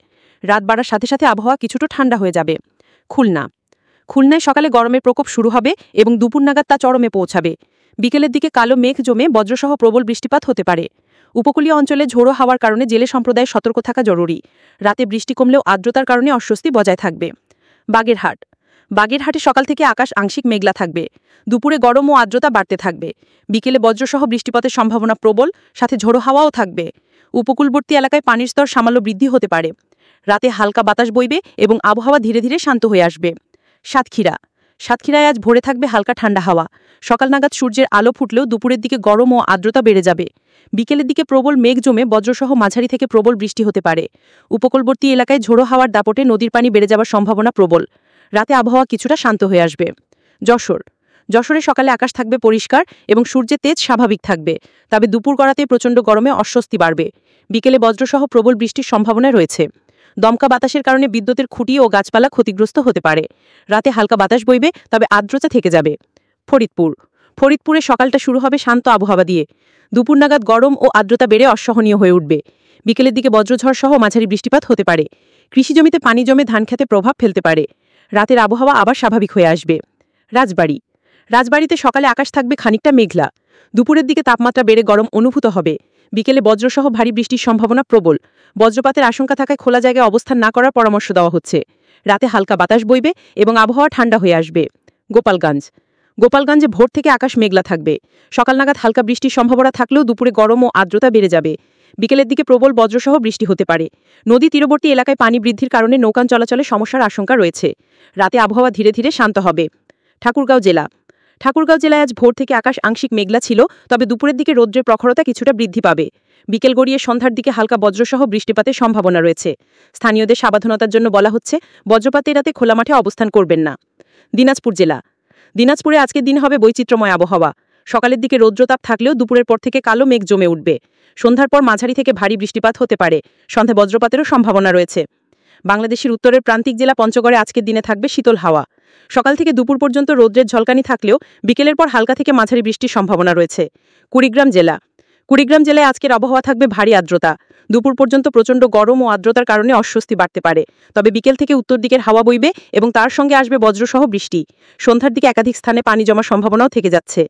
রাত বাড়ার সাথে সাথে আবহাওয়া কিছুটা ঠান্ডা হয়ে যাবে। খুলনায় সকালে গরমের প্রকোপ শুরু হবে এবং দুপুর নাগাদ তা চরমে পৌঁছাবে। বিকেলের দিকে কালো মেঘ জমে বজ্রসহ প্রবল বৃষ্টিপাত হতে পারে। উপকূলীয় অঞ্চলে ঝোড়ো হাওয়ার কারণে জেলে সম্প্রদায় সতর্ক থাকা জরুরি। রাতে বৃষ্টি কমলেও আর্দ্রতার কারণে অস্বস্তি বজায় থাকবে। বাগেরহাটে সকাল থেকে আকাশ আংশিক মেঘলা থাকবে। দুপুরে গরম ও আর্দ্রতা বাড়তে থাকবে। বিকেলে বজ্রসহ বৃষ্টিপাতের সম্ভাবনা প্রবল, সাথে ঝোড়ো হাওয়াও থাকবে। উপকূলবর্তী এলাকায় পানির স্তর সামান্য বৃদ্ধি হতে পারে। রাতে হালকা বাতাস বইবে এবং আবহাওয়া ধীরে ধীরে শান্ত হয়ে আসবে। সাতক্ষীরায় আজ ভোরে থাকবে হালকা ঠান্ডা হাওয়া। সকাল নাগাদ সূর্যের আলো ফুটলেও দুপুরের দিকে গরম ও আর্দ্রতা বেড়ে যাবে। বিকেলের দিকে প্রবল মেঘ জমে বজ্রসহ মাঝারি থেকে প্রবল বৃষ্টি হতে পারে। উপকূলবর্তী এলাকায় ঝোড়ো হাওয়ার দাপটে নদীর পানি বেড়ে যাওয়ার সম্ভাবনা প্রবল। রাতে আবহাওয়া কিছুটা শান্ত হয়ে আসবে। যশোরে সকালে আকাশ থাকবে পরিষ্কার এবং সূর্যের তেজ স্বাভাবিক থাকবে, তবে দুপুর গড়াতেই প্রচণ্ড গরমে অস্বস্তি বাড়বে। বিকেলে বজ্রসহ প্রবল বৃষ্টির সম্ভাবনা রয়েছে। দমকা বাতাসের কারণে বিদ্যুতের খুঁটি ও গাছপালা ক্ষতিগ্রস্ত হতে পারে। রাতে হালকা বাতাস বইবে, তবে আর্দ্রতা থেকে যাবে। ফরিদপুরে সকালটা শুরু হবে শান্ত আবহাওয়া দিয়ে। দুপুর নাগাদ গরম ও আর্দ্রতা বেড়ে অসহনীয় হয়ে উঠবে। বিকেলের দিকে বজ্রঝড় সহ মাঝারি বৃষ্টিপাত হতে পারে। কৃষিজমিতে পানি জমে ধান খেতে প্রভাব ফেলতে পারে। রাতের আবহাওয়া আবার স্বাভাবিক হয়ে আসবে। রাজবাড়িতে সকালে আকাশ থাকবে খানিকটা মেঘলা। দুপুরের দিকে তাপমাত্রা বেড়ে গরম অনুভূত হবে। বিকেলে বজ্রসহ ভারী বৃষ্টির সম্ভাবনা প্রবল। বজ্রপাতের আশঙ্কা থাকায় খোলা জায়গায় অবস্থান না করার পরামর্শ দেওয়া হচ্ছে। রাতে হালকা বাতাস বইবে এবং আবহাওয়া ঠান্ডা হয়ে আসবে। গোপালগঞ্জে ভোর থেকে আকাশ মেঘলা থাকবে। সকাল নাগাদ হালকা বৃষ্টির সম্ভাবনা থাকলেও দুপুরে গরম ও আর্দ্রতা বেড়ে যাবে। বিকেলের দিকে প্রবল বজ্রসহ বৃষ্টি হতে পারে। নদী তীরবর্তী এলাকায় পানি বৃদ্ধির কারণে নৌযান চলাচলে সমস্যার আশঙ্কা রয়েছে। রাতে আবহাওয়া ধীরে ধীরে শান্ত হবে। ঠাকুরগাঁও জেলায় আজ ভোর থেকে আকাশ আংশিক মেঘলা ছিল, তবে দুপুরের দিকে রৌদ্রের প্রখরতা কিছুটা বৃদ্ধি পাবে। বিকেল গড়িয়ে সন্ধ্যার দিকে হালকা বজ্রসহ বৃষ্টিপাতের সম্ভাবনা রয়েছে। স্থানীয়দের সাবধানতার জন্য বলা হচ্ছে, বজ্রপাতে রাতে খোলা মাঠে অবস্থান করবেন না। দিনাজপুরে আজকের দিন হবে বৈচিত্র্যময় আবহাওয়া। সকালের দিকে রৌদ্রতাপ থাকলেও দুপুরের পর থেকে কালো মেঘ জমে উঠবে। সন্ধ্যার পর মাঝারি থেকে ভারী বৃষ্টিপাত হতে পারে। সন্ধ্যায় বজ্রপাতেরও সম্ভাবনা রয়েছে। বাংলাদেশের উত্তরের প্রান্তিক জেলা পঞ্চগড়ে আজকের দিনে থাকবে শীতল হাওয়া। সকাল থেকে দুপুর পর্যন্ত রৌদ্রের ঝলকানি থাকলেও বিকেলের পর হালকা থেকে মাঝারি বৃষ্টির সম্ভাবনা রয়েছে। কুড়িগ্রাম জেলায় আজকের আবহাওয়া থাকবে ভারী আর্দ্রতা। দুপুর পর্যন্ত প্রচণ্ড গরম ও আর্দ্রতার কারণে অস্বস্তি বাড়তে পারে, তবে বিকেল থেকে উত্তর দিকের হাওয়া বইবে এবং তার সঙ্গে আসবে বজ্রসহ বৃষ্টি। সন্ধ্যার দিকে একাধিক স্থানে পানি জমার সম্ভাবনাও থেকে যাচ্ছে।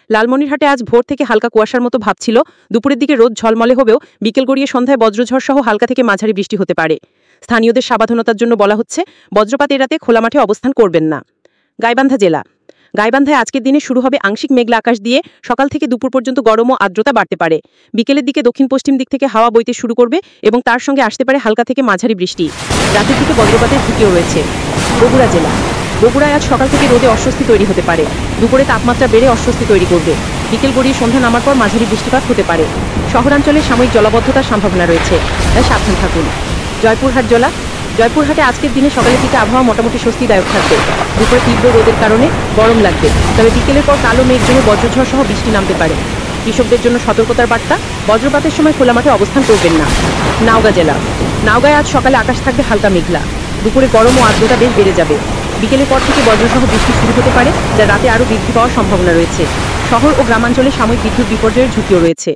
লালমনিরহাটে আজ ভোর থেকে হালকা কুয়াশার মতো ভাব ছিল। দুপুরের দিকে রোদ ঝলমলে হবেও বিকেল গড়িয়ে সন্ধ্যায় বজ্রঝড় সহ হালকা থেকে মাঝারি বৃষ্টি হতে পারে। স্থানীয়দের সাবধানতার জন্য বলা হচ্ছে, বজ্রপাত এড়াতে খোলা মাঠে অবস্থান করবেন না। গাইবান্ধায় আজকের দিনে শুরু হবে আংশিক মেঘলা আকাশ দিয়ে। সকাল থেকে দুপুর পর্যন্ত গরম ও আর্দ্রতা বাড়তে পারে। বিকেলের দিকে দক্ষিণ পশ্চিম দিক থেকে হাওয়া বইতে শুরু করবে এবং তার সঙ্গে আসতে পারে হালকা থেকে মাঝারি বৃষ্টি। রাতের দিকে বজ্রপাতের ঝুঁকিও রয়েছে। বগুড়ায় আজ সকাল থেকে রোদে অস্বস্তি তৈরি হতে পারে। দুপুরে তাপমাত্রা বেড়ে অস্বস্তি তৈরি করবে। বিকেল গড়িয়ে সন্ধ্যা নামার পর মাঝারি বৃষ্টিপাত হতে পারে। শহরাঞ্চলে সাময়িক জলাবদ্ধতার সম্ভাবনা রয়েছে, তাই সাবধান থাকুন। জয়পুরহাটে আজকের দিনে সকালের দিকে আবহাওয়া মোটামুটি স্বস্তিদায়ক থাকবে। দুপুরে তীব্র রোদের কারণে গরম লাগবে, তবে বিকেলের পর কালো মেঘ জমে বজ্রঝড় সহ বৃষ্টি নামতে পারে। কৃষকদের জন্য সতর্কতার বার্তা, বজ্রপাতের সময় খোলা মাঠে অবস্থান করবেন না। নওগাঁয় আজ সকালে আকাশ থাকবে হালকা মেঘলা। দুপুরে গরম ও আর্দ্রতা বেশ বেড়ে যাবে। বিকেলের পর থেকে বজ্রসহ বৃষ্টি শুরু হতে পারে, যা রাতে আরও বৃদ্ধি পাওয়ার সম্ভাবনা রয়েছে। শহর ও গ্রামাঞ্চলে সাময়িক বিদ্যুৎ বিপর্যয়ের ঝুঁকিও রয়েছে।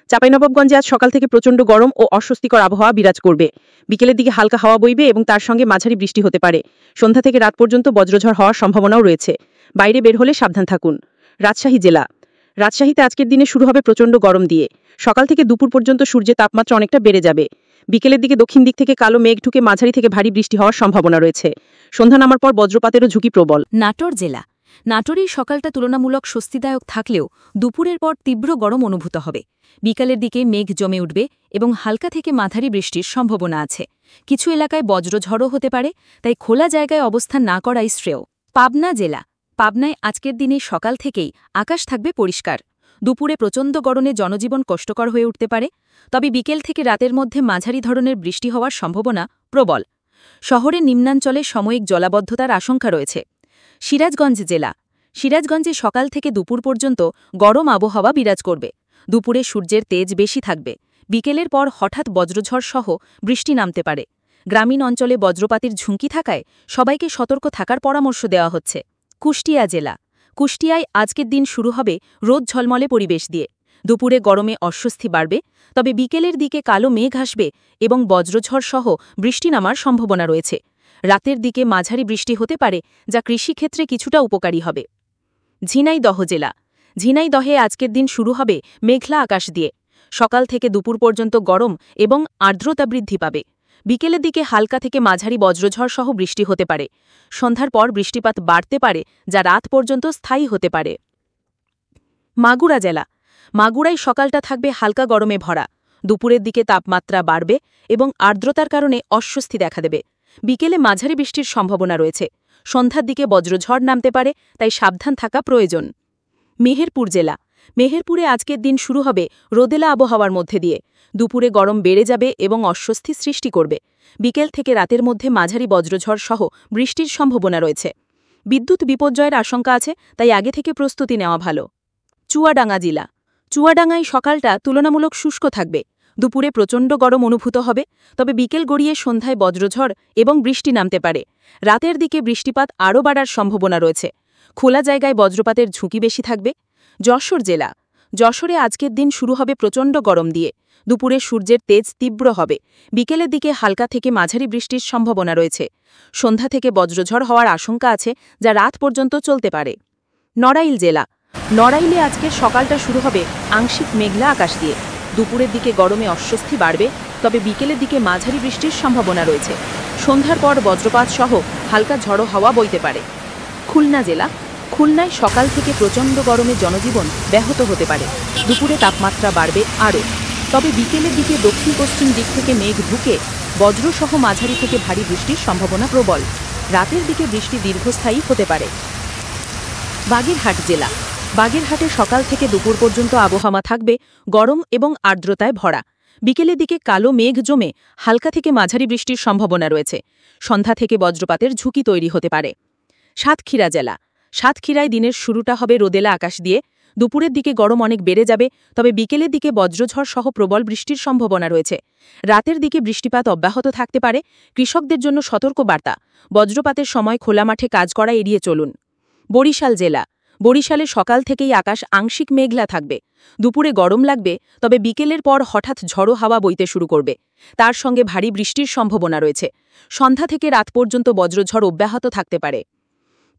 চাঁপাইনবাবগঞ্জে আজ সকাল থেকে প্রচণ্ড গরম ও অস্বস্তিকর আবহাওয়া বিরাজ করবে। বিকেলের দিকে হালকা হাওয়া বইবে এবং তার সঙ্গে মাঝারি বৃষ্টি হতে পারে। সন্ধ্যা থেকে রাত পর্যন্ত বজ্রঝড় হওয়ার সম্ভাবনাও রয়েছে। বাইরে বের হলে সাবধান থাকুন। রাজশাহীতে আজকের দিনে শুরু হবে প্রচণ্ড গরম দিয়ে। সকাল থেকে দুপুর পর্যন্ত সূর্যের তাপমাত্রা অনেকটা বেড়ে যাবে। বিকেলের দিকে দক্ষিণ দিক থেকে কালো মেঘ ঢুকে মাঝারি থেকে ভারী বৃষ্টি হওয়ার সম্ভাবনা রয়েছে। সন্ধ্যা নামার পর বজ্রপাতেরও ঝুঁকি প্রবল। নাটোরের সকালটা তুলনামূলক স্বস্তিদায়ক থাকলেও দুপুরের পর তীব্র গরম অনুভূত হবে। বিকালের দিকে মেঘ জমে উঠবে এবং হালকা থেকে মাঝারি বৃষ্টির সম্ভাবনা আছে। কিছু এলাকায় বজ্রঝড়ও হতে পারে, তাই খোলা জায়গায় অবস্থান না করাই শ্রেয়। পাবনায় আজকের দিনে সকাল থেকেই আকাশ থাকবে পরিষ্কার। দুপুরে প্রচণ্ড গরমে জনজীবন কষ্টকর হয়ে উঠতে পারে, তবে বিকেল থেকে রাতের মধ্যে মাঝারি ধরনের বৃষ্টি হওয়ার সম্ভাবনা প্রবল। শহরের নিম্নাঞ্চলে সাময়িক জলাবদ্ধতার আশঙ্কা রয়েছে। সিরাজগঞ্জে সকাল থেকে দুপুর পর্যন্ত গরম আবহাওয়া বিরাজ করবে। দুপুরে সূর্যের তেজ বেশি থাকবে। বিকেলের পর হঠাৎ বজ্রঝড় সহ বৃষ্টি নামতে পারে। গ্রামীণ অঞ্চলে বজ্রপাতের ঝুঁকি থাকায় সবাইকে সতর্ক থাকার পরামর্শ দেওয়া হচ্ছে। কুষ্টিয়ায় আজকের দিন শুরু হবে রোদ ঝলমলে পরিবেশ দিয়ে। দুপুরে গরমে অস্বস্তি বাড়বে, তবে বিকেলের দিকে কালো মেঘ আসবে এবং বজ্রঝড় সহ বৃষ্টি নামার সম্ভাবনা রয়েছে। রাতের দিকে মাঝারি বৃষ্টি হতে পারে, যা কৃষিক্ষেত্রে কিছুটা উপকারী হবে। ঝিনাইদহে আজকের দিন শুরু হবে মেঘলা আকাশ দিয়ে। সকাল থেকে দুপুর পর্যন্ত গরম এবং আর্দ্রতা বৃদ্ধি পাবে। বিকেলের দিকে হালকা থেকে মাঝারি বজ্রঝড় সহ বৃষ্টি হতে পারে। সন্ধ্যার পর বৃষ্টিপাত বাড়তে পারে, যা রাত পর্যন্ত স্থায়ী হতে পারে। মাগুরায় সকালটা থাকবে হালকা গরমে ভরা। দুপুরের দিকে তাপমাত্রা বাড়বে এবং আর্দ্রতার কারণে অস্বস্তি দেখা দেবে। বিকেলে মাঝারি বৃষ্টির সম্ভাবনা রয়েছে। সন্ধ্যার দিকে বজ্রঝড় নামতে পারে, তাই সাবধান থাকা প্রয়োজন। মেহেরপুরে আজকের দিন শুরু হবে রোদেলা আবহাওয়ার মধ্যে দিয়ে। দুপুরে গরম বেড়ে যাবে এবং অস্বস্তি সৃষ্টি করবে। বিকেল থেকে রাতের মধ্যে মাঝারি বজ্রঝড় সহ বৃষ্টির সম্ভাবনা রয়েছে। বিদ্যুৎ বিপর্যয়ের আশঙ্কা আছে, তাই আগে থেকে প্রস্তুতি নেওয়া ভালো। চুয়াডাঙ্গা জেলা। চুয়াডাঙ্গায় সকালটা তুলনামূলক শুষ্ক থাকবে। দুপুরে প্রচণ্ড গরম অনুভূত হবে, তবে বিকেল গড়িয়ে সন্ধ্যায় বজ্রঝড় এবং বৃষ্টি নামতে পারে। রাতের দিকে বৃষ্টিপাত আরও বাড়ার সম্ভাবনা রয়েছে। খোলা জায়গায় বজ্রপাতের ঝুঁকি বেশি থাকবে। যশোর জেলা। যশোরে আজকের দিন শুরু হবে প্রচণ্ড গরম দিয়ে। দুপুরে সূর্যের তেজ তীব্র হবে। বিকেলের দিকে হালকা থেকে মাঝারি বৃষ্টির সম্ভাবনা রয়েছে। সন্ধ্যা থেকে বজ্রঝড় হওয়ার আশঙ্কা আছে, যা রাত পর্যন্ত চলতে পারে। নড়াইল জেলা। নড়াইলে আজকের সকালটা শুরু হবে আংশিক মেঘলা আকাশ দিয়ে। দুপুরের দিকে গরমে অস্বস্তি বাড়বে, তবে বিকেলের দিকে মাঝারি বৃষ্টির সম্ভাবনা রয়েছে। সন্ধ্যার পর বজ্রপাত সহ হালকা ঝড়ো হাওয়া বইতে পারে। খুলনা জেলা। খুলনায় সকাল থেকে প্রচণ্ড গরমে জনজীবন ব্যাহত হতে পারে। দুপুরে তাপমাত্রা বাড়বে আরও, তবে বিকেলের দিকে দক্ষিণ পশ্চিম দিক থেকে মেঘ ঢুকে বজ্রসহ মাঝারি থেকে ভারী বৃষ্টির সম্ভাবনা প্রবল। রাতের দিকে বৃষ্টি দীর্ঘস্থায়ী হতে পারে। বাগেরহাট জেলা। বাগেরহাটে সকাল থেকে দুপুর পর্যন্ত আবহাওয়া থাকবে গরম এবং আর্দ্রতায় ভরা। বিকেলের দিকে কালো মেঘ জমে হালকা থেকে মাঝারি বৃষ্টির সম্ভাবনা রয়েছে। সন্ধ্যা থেকে বজ্রপাতের ঝুঁকি তৈরি হতে পারে। সাতক্ষীরা জেলা। সাতক্ষীরায় দিনের শুরুটা হবে রোদেলা আকাশ দিয়ে। দুপুরের দিকে গরম অনেক বেড়ে যাবে, তবে বিকেলের দিকে বজ্রঝড় সহ প্রবল বৃষ্টির সম্ভাবনা রয়েছে। রাতের দিকে বৃষ্টিপাত অব্যাহত থাকতে পারে। কৃষকদের জন্য সতর্ক বার্তা, বজ্রপাতের সময় খোলা মাঠে কাজ করা এড়িয়ে চলুন। বরিশাল জেলা। বরিশালে সকাল থেকেই আকাশ আংশিক মেঘলা থাকবে। দুপুরে গরম লাগবে, তবে বিকেলের পর হঠাৎ ঝড়ো হাওয়া বইতে শুরু করবে। তার সঙ্গে ভারী বৃষ্টির সম্ভাবনা রয়েছে। সন্ধ্যা থেকে রাত পর্যন্ত বজ্রঝড় অব্যাহত থাকতে পারে।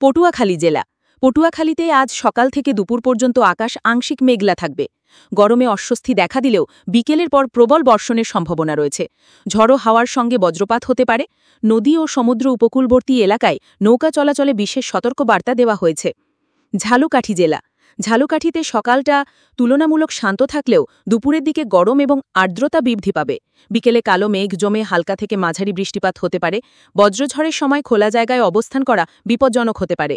পটুয়াখালী জেলা। পটুয়াখালীতে আজ সকাল থেকে দুপুর পর্যন্ত আকাশ আংশিক মেঘলা থাকবে। গরমে অস্বস্তি দেখা দিলেও বিকেলের পর প্রবল বর্ষণের সম্ভাবনা রয়েছে। ঝড়ো হাওয়ার সঙ্গে বজ্রপাত হতে পারে। নদী ও সমুদ্র উপকূলবর্তী এলাকায় নৌকা চলাচলে বিশেষ সতর্কবার্তা দেওয়া হয়েছে। ঝালকাঠি জেলা। ঝালকাঠিতে সকালটা তুলনামূলক শান্ত থাকলেও দুপুরের দিকে গরম এবং আর্দ্রতা বৃদ্ধি পাবে। বিকেলে কালো মেঘ জমে হালকা থেকে মাঝারি বৃষ্টিপাত হতে পারে। বজ্রঝড়ের সময় খোলা জায়গায় অবস্থান করা বিপজ্জনক হতে পারে।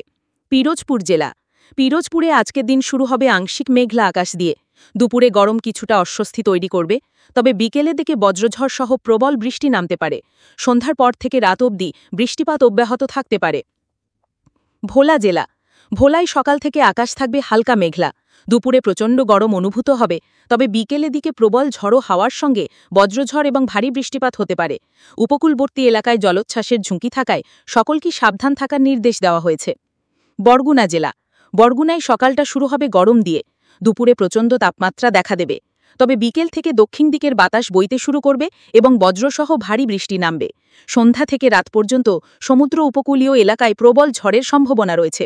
পিরোজপুর জেলা। পিরোজপুরে আজকের দিন শুরু হবে আংশিক মেঘলা আকাশ দিয়ে। দুপুরে গরম কিছুটা অস্বস্তি তৈরি করবে, তবে বিকেলের দিকে বজ্রঝড় সহ প্রবল বৃষ্টি নামতে পারে। সন্ধ্যার পর থেকে রাত অবধি বৃষ্টিপাত অব্যাহত থাকতে পারে। ভোলা জেলা। ভোলায় সকাল থেকে আকাশ থাকবে হালকা মেঘলা। দুপুরে প্রচণ্ড গরম অনুভূত হবে, তবে বিকেলের দিকে প্রবল ঝড়ো হাওয়ার সঙ্গে বজ্রঝড় এবং ভারী বৃষ্টিপাত হতে পারে। উপকূলবর্তী এলাকায় জলোচ্ছ্বাসের ঝুঁকি থাকায় সকলকে সাবধান থাকার নির্দেশ দেওয়া হয়েছে। বরগুনা জেলা। বরগুনায় সকালটা শুরু হবে গরম দিয়ে। দুপুরে প্রচণ্ড তাপমাত্রা দেখা দেবে, তবে বিকেল থেকে দক্ষিণ দিকের বাতাস বইতে শুরু করবে এবং বজ্রসহ ভারী বৃষ্টি নামবে। সন্ধ্যা থেকে রাত পর্যন্ত সমুদ্র উপকূলীয় এলাকায় প্রবল ঝড়ের সম্ভাবনা রয়েছে।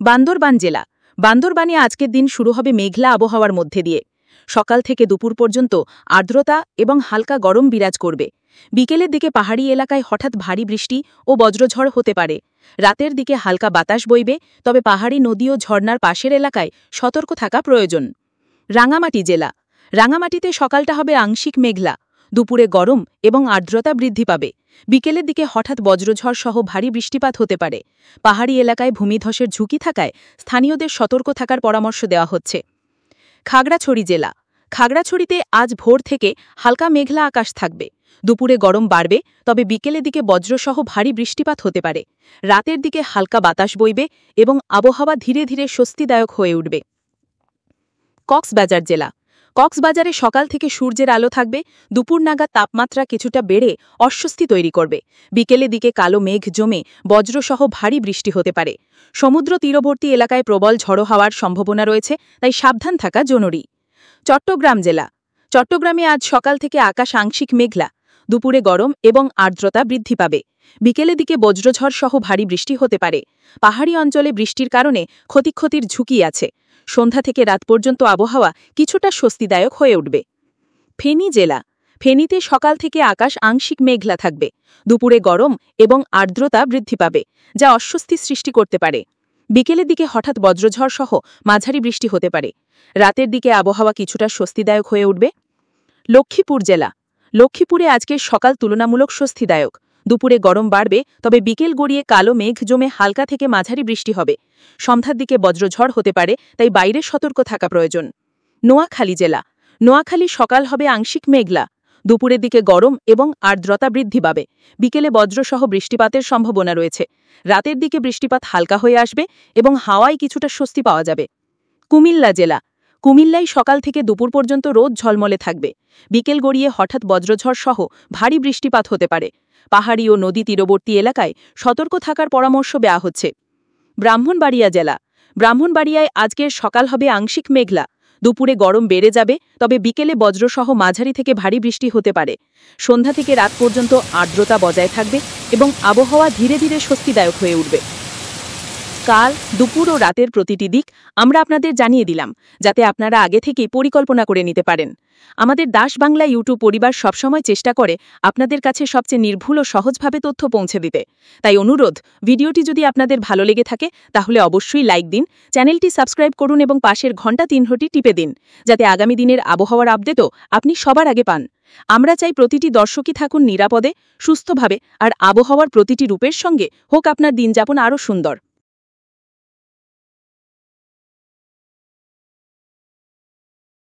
বান্দরবান জেলা। বান্দরবানে আজকের দিন শুরু হবে মেঘলা আবহাওয়ার মধ্যে দিয়ে। সকাল থেকে দুপুর পর্যন্ত আর্দ্রতা এবং হালকা গরম বিরাজ করবে। বিকেলের দিকে পাহাড়ি এলাকায় হঠাৎ ভারী বৃষ্টি ও বজ্রঝড় হতে পারে। রাতের দিকে হালকা বাতাস বইবে, তবে পাহাড়ি নদী ও ঝর্ণার পাশের এলাকায় সতর্ক থাকা প্রয়োজন। রাঙামাটি জেলা। রাঙামাটিতে সকালটা হবে আংশিক মেঘলা। দুপুরে গরম এবং আর্দ্রতা বৃদ্ধি পাবে। বিকেলের দিকে হঠাৎ বজ্রঝড় সহ ভারী বৃষ্টিপাত হতে পারে। পাহাড়ি এলাকায় ভূমিধসের ঝুঁকি থাকায় স্থানীয়দের সতর্ক থাকার পরামর্শ দেওয়া হচ্ছে। খাগড়াছড়ি জেলা। খাগড়াছড়িতে আজ ভোর থেকে হালকা মেঘলা আকাশ থাকবে। দুপুরে গরম বাড়বে, তবে বিকেলের দিকে বজ্রসহ ভারী বৃষ্টিপাত হতে পারে। রাতের দিকে হালকা বাতাস বইবে এবং আবহাওয়া ধীরে ধীরে স্বস্তিদায়ক হয়ে উঠবে। কক্সবাজার জেলা। কক্সবাজারে সকাল থেকে সূর্যের আলো থাকবে। দুপুর নাগাদ তাপমাত্রা কিছুটা বেড়ে অস্বস্তি তৈরি করবে। বিকেলের দিকে কালো মেঘ জমে বজ্রসহ ভারী বৃষ্টি হতে পারে। সমুদ্র তীরবর্তী এলাকায় প্রবল ঝড়ো হওয়ার সম্ভাবনা রয়েছে, তাই সাবধান থাকা জরুরি। চট্টগ্রাম জেলা। চট্টগ্রামে আজ সকাল থেকে আকাশ আংশিক মেঘলা। দুপুরে গরম এবং আর্দ্রতা বৃদ্ধি পাবে। বিকেলের দিকে বজ্রঝড় সহ ভারী বৃষ্টি হতে পারে। পাহাড়ি অঞ্চলে বৃষ্টির কারণে ক্ষতির ঝুঁকি আছে। সন্ধ্যা থেকে রাত পর্যন্ত আবহাওয়া কিছুটা স্বস্তিদায়ক হয়ে উঠবে। ফেনী জেলা। ফেনীতে সকাল থেকে আকাশ আংশিক মেঘলা থাকবে। দুপুরে গরম এবং আর্দ্রতা বৃদ্ধি পাবে, যা অস্বস্তি সৃষ্টি করতে পারে। বিকেলের দিকে হঠাৎ বজ্রঝড় সহ মাঝারি বৃষ্টি হতে পারে। রাতের দিকে আবহাওয়া কিছুটা স্বস্তিদায়ক হয়ে উঠবে। লক্ষ্মীপুর জেলা। লক্ষ্মীপুরে আজকের সকাল তুলনামূলক স্বস্তিদায়ক। দুপুরে গরম বাড়বে, তবে বিকেল গড়িয়ে কালো মেঘ জমে হালকা থেকে মাঝারি বৃষ্টি হবে। সন্ধ্যার দিকে বজ্রঝড় হতে পারে, তাই বাইরে সতর্ক থাকা প্রয়োজন। নোয়াখালী জেলা। নোয়াখালী সকাল হবে আংশিক মেঘলা। দুপুরের দিকে গরম এবং আর্দ্রতা বৃদ্ধি পাবে। বিকেলে বজ্রসহ বৃষ্টিপাতের সম্ভাবনা রয়েছে। রাতের দিকে বৃষ্টিপাত হালকা হয়ে আসবে এবং হাওয়ায় কিছুটা স্বস্তি পাওয়া যাবে। কুমিল্লা জেলা। কুমিল্লায় সকাল থেকে দুপুর পর্যন্ত রোদ ঝলমলে থাকবে। বিকেল গড়িয়ে হঠাৎ বজ্রঝড় সহ ভারী বৃষ্টিপাত হতে পারে। পাহাড়ি ও নদী তীরবর্তী এলাকায় সতর্ক থাকার পরামর্শ দেওয়া হচ্ছে। ব্রাহ্মণবাড়িয়া জেলা। ব্রাহ্মণবাড়িয়ায় আজকের সকাল হবে আংশিক মেঘলা। দুপুরে গরম বেড়ে যাবে, তবে বিকেলে বজ্রসহ মাঝারি থেকে ভারী বৃষ্টি হতে পারে। সন্ধ্যা থেকে রাত পর্যন্ত আর্দ্রতা বজায় থাকবে এবং আবহাওয়া ধীরে ধীরে স্বস্তিদায়ক হয়ে উঠবে। কাল দুপুর ও রাতের প্রতিটি দিক আমরা আপনাদের জানিয়ে দিলাম, যাতে আপনারা আগে থেকেই পরিকল্পনা করে নিতে পারেন। আমাদের দাস বাংলা ইউটিউব পরিবার সবসময় চেষ্টা করে আপনাদের কাছে সবচেয়ে নির্ভুল ও সহজভাবে তথ্য পৌঁছে দিতে। তাই অনুরোধ, ভিডিওটি যদি আপনাদের ভালো লেগে থাকে তাহলে অবশ্যই লাইক দিন, চ্যানেলটি সাবস্ক্রাইব করুন এবং পাশের ঘণ্টা চিহ্নটি টিপে দিন, যাতে আগামী দিনের আবহাওয়ার আপডেটও আপনি সবার আগে পান। আমরা চাই প্রতিটি দর্শকই থাকুন নিরাপদে, সুস্থভাবে আর আবহাওয়ার প্রতিটি রূপের সঙ্গে হোক আপনার দিনযাপন আরও সুন্দর।